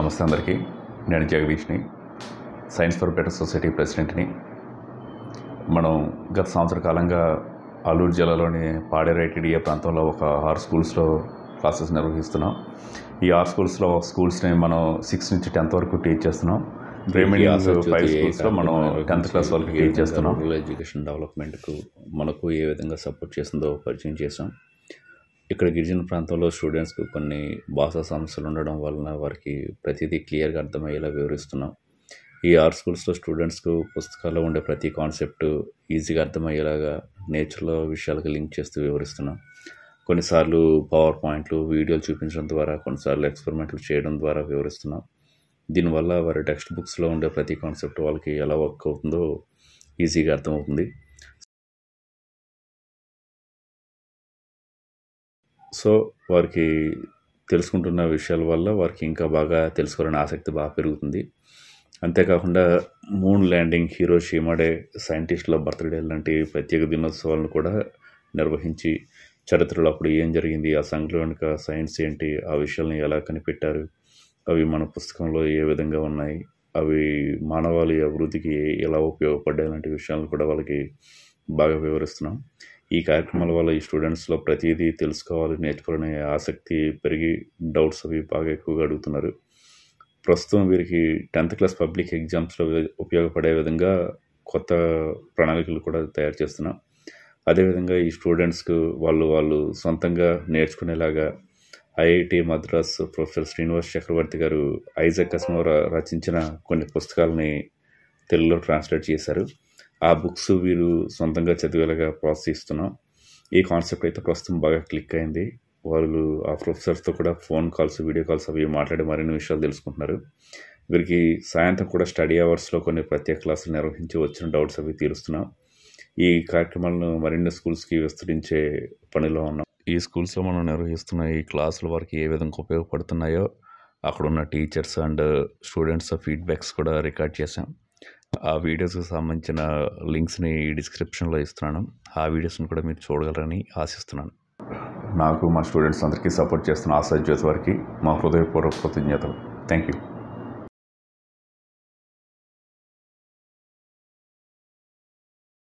నమస్తే అందరికీ. నేను జగదీష్ని, సైన్స్ ఫర్ బెటర్ సొసైటీ ప్రెసిడెంట్ని. మనం గత సంవత్సర కాలంగా అల్లూరు జిల్లాలోని పాడేరు ఐటీడీఏ ప్రాంతంలో ఒక 6 స్కూల్స్లో క్లాసెస్ నిర్వహిస్తున్నాం. ఈ 6 స్కూల్స్ని మనం 6 నుంచి 10th వరకు టీచ్ చేస్తున్నాం. రిమైనింగ్ 5 స్కూల్స్లో మనం 10th క్లాస్ వరకు టీచ్ చేస్తున్నాం. రూరల్ ఎడ్యుకేషన్ డెవలప్మెంట్కు మనకు ఏ విధంగా సపోర్ట్ చేస్తుందో పరిచయం చేసాం. ఇక్కడ గిరిజన ప్రాంతంలో స్టూడెంట్స్కు కొన్ని భాషా సమస్యలు ఉండడం వలన వారికి ప్రతిదీ క్లియర్గా అర్థమయ్యేలా వివరిస్తున్నాం. ఈ 6 స్కూల్స్లో స్టూడెంట్స్కు పుస్తకాల్లో ఉండే ప్రతి కాన్సెప్ట్ ఈజీగా అర్థమయ్యేలాగా నేచర్లో విషయాలకు లింక్ చేస్తూ వివరిస్తున్నాం. కొన్నిసార్లు పవర్ పాయింట్లు, వీడియోలు చూపించడం ద్వారా, కొన్నిసార్లు ఎక్స్పెరిమెంట్లు చేయడం ద్వారా వివరిస్తున్నాం. దీనివల్ల వారి టెక్స్ట్ బుక్స్లో ఉండే ప్రతి కాన్సెప్ట్ వాళ్ళకి ఎలా వర్క్ అవుతుందో ఈజీగా అర్థమవుతుంది. సో వారికి తెలుసుకుంటున్న విషయాల వల్ల వారికి ఇంకా బాగా తెలుసుకోవాలనే ఆసక్తి బాగా పెరుగుతుంది. అంతేకాకుండా మూన్ ల్యాండింగ్, హిరోషిమా డే, సైంటిస్టుల బర్త్డే లాంటి ప్రత్యేక దినోత్సవాలను కూడా నిర్వహించి చరిత్రలో అప్పుడు ఏం జరిగింది, ఆ సంఘటన వెనుక సైన్స్ ఏంటి, ఆ విషయాలను ఎలా కనిపెట్టారు, అవి మన పుస్తకంలో ఏ విధంగా ఉన్నాయి, అవి మానవాళి అభివృద్ధికి ఎలా ఉపయోగపడ్డాయి లాంటి విషయాలను కూడా వాళ్ళకి బాగా వివరిస్తున్నాం. ఈ కార్యక్రమాల వల్ల ఈ స్టూడెంట్స్లో ప్రతిదీ తెలుసుకోవాలి, నేర్చుకోవాలనే ఆసక్తి పెరిగి డౌట్స్ అవి బాగా ఎక్కువగా అడుగుతున్నారు. ప్రస్తుతం వీరికి 10th క్లాస్ పబ్లిక్ ఎగ్జామ్స్లో ఉపయోగపడే విధంగా కొత్త ప్రణాళికలు కూడా తయారు చేస్తున్నాం. అదేవిధంగా ఈ స్టూడెంట్స్కు వాళ్ళు సొంతంగా నేర్చుకునేలాగా ఐఐటి మద్రాస్ ప్రొఫెసర్ శ్రీనివాస్ చక్రవర్తి గారు ఐజాక్ అసిమోవ్ రచించిన కొన్ని పుస్తకాలని తెలుగులో ట్రాన్స్లేట్ చేశారు. ఆ బుక్స్ వీరు సొంతంగా చదివేలాగా ప్రోత్సహిస్తున్నాం. ఈ కాన్సెప్ట్ అయితే ప్రస్తుతం బాగా క్లిక్ అయింది. వాళ్ళు ఆ ప్రొఫెసర్స్తో కూడా ఫోన్ కాల్స్, వీడియో కాల్స్ అవి మాట్లాడి మరిన్ని విషయాలు తెలుసుకుంటున్నారు. వీరికి సాయంత్రం కూడా స్టడీ అవర్స్లో కొన్ని ప్రత్యేక క్లాసులు నిర్వహించి వచ్చిన డౌట్స్ అవి తీరుస్తున్నాం. ఈ కార్యక్రమాలను మరిన్ని స్కూల్స్కి విస్తరించే పనిలో ఉన్నాం. ఈ స్కూల్స్లో మనం నిర్వహిస్తున్న ఈ క్లాసులు వారికి ఏ విధంగా ఉపయోగపడుతున్నాయో అక్కడున్న టీచర్స్ అండ్ స్టూడెంట్స్ ఫీడ్బ్యాక్స్ కూడా రికార్డ్ చేశాం. ఆ వీడియోస్కి సంబంధించిన లింక్స్ని డిస్క్రిప్షన్లో ఇస్తున్నాను. ఆ వీడియోస్ని కూడా మీరు చూడగలరని ఆశిస్తున్నాను. నాకు, మా స్టూడెంట్స్ అందరికీ సపోర్ట్ చేస్తున్న ఆశా జ్యోతి వారికి మా హృదయపూర్వక కృతజ్ఞతలు. Thank you.